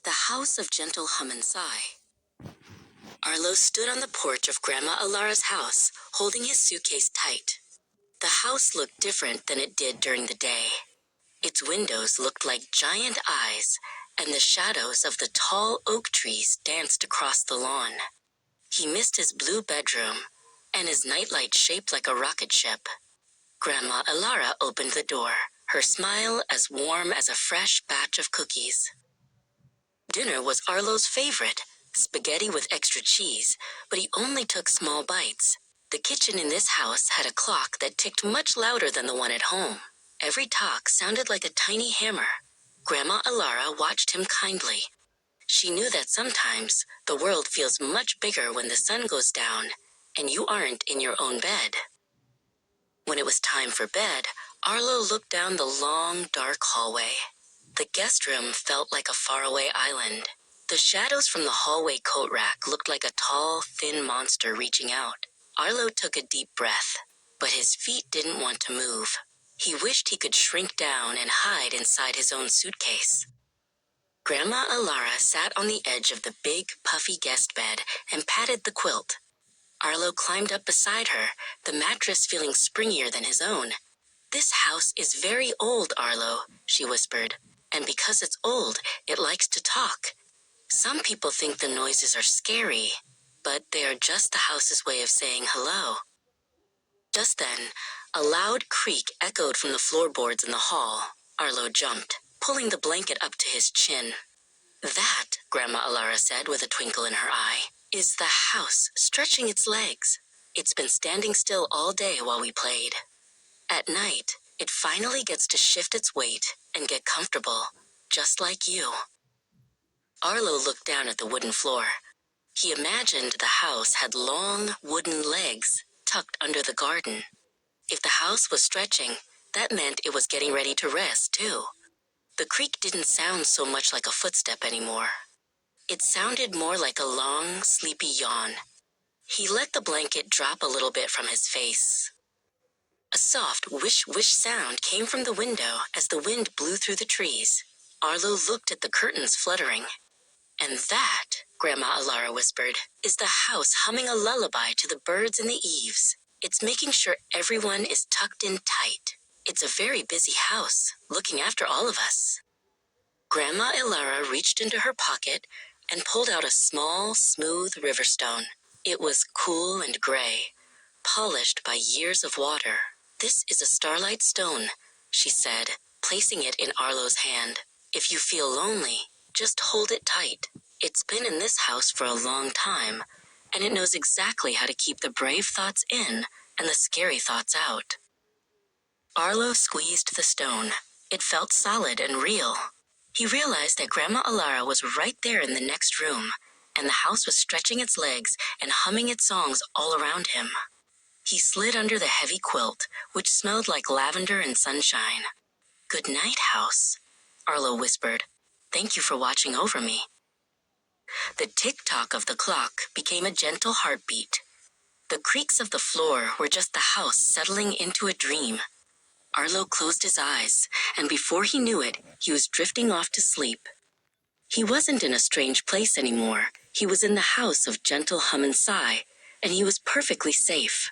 The house of gentle hum and sigh. Arlo stood on the porch of Grandma Alara's house, holding his suitcase tight. The house looked different than it did during the day. Its windows looked like giant eyes, and the shadows of the tall oak trees danced across the lawn. He missed his blue bedroom, and his nightlight shaped like a rocket ship. Grandma Alara opened the door, her smile as warm as a fresh batch of cookies. Dinner was Arlo's favorite, spaghetti with extra cheese, but he only took small bites. The kitchen in this house had a clock that ticked much louder than the one at home. Every tock sounded like a tiny hammer. Grandma Alara watched him kindly. She knew that sometimes the world feels much bigger when the sun goes down and you aren't in your own bed. When it was time for bed, Arlo looked down the long, dark hallway. The guest room felt like a faraway island. The shadows from the hallway coat rack looked like a tall, thin monster reaching out. Arlo took a deep breath, but his feet didn't want to move. He wished he could shrink down and hide inside his own suitcase. Grandma Alara sat on the edge of the big, puffy guest bed and patted the quilt. Arlo climbed up beside her, the mattress feeling springier than his own. "This house is very old, Arlo," she whispered, "and because it's old, it likes to talk. Some people think the noises are scary, but they are just the house's way of saying hello." Just then, a loud creak echoed from the floorboards in the hall. Arlo jumped, pulling the blanket up to his chin. "That," Grandma Alara said with a twinkle in her eye, "is the house stretching its legs. It's been standing still all day while we played. At night, it finally gets to shift its weight and get comfortable, just like you." Arlo looked down at the wooden floor. He imagined the house had long, wooden legs tucked under the garden. If the house was stretching, that meant it was getting ready to rest, too. The creak didn't sound so much like a footstep anymore. It sounded more like a long, sleepy yawn. He let the blanket drop a little bit from his face. A soft whish-whish sound came from the window as the wind blew through the trees. Arlo looked at the curtains fluttering. "And that," Grandma Alara whispered, "is the house humming a lullaby to the birds in the eaves. It's making sure everyone is tucked in tight. It's a very busy house, looking after all of us." Grandma Alara reached into her pocket and pulled out a small, smooth riverstone. It was cool and gray, polished by years of water. "This is a starlight stone," she said, placing it in Arlo's hand. "If you feel lonely, just hold it tight. It's been in this house for a long time, and it knows exactly how to keep the brave thoughts in and the scary thoughts out." Arlo squeezed the stone. It felt solid and real. He realized that Grandma Alara was right there in the next room, and the house was stretching its legs and humming its songs all around him. He slid under the heavy quilt, which smelled like lavender and sunshine. "Good night, house," Arlo whispered. "Thank you for watching over me." The tick-tock of the clock became a gentle heartbeat. The creaks of the floor were just the house settling into a dream. Arlo closed his eyes, and before he knew it, he was drifting off to sleep. He wasn't in a strange place anymore. He was in the house of gentle hum and sigh, and he was perfectly safe.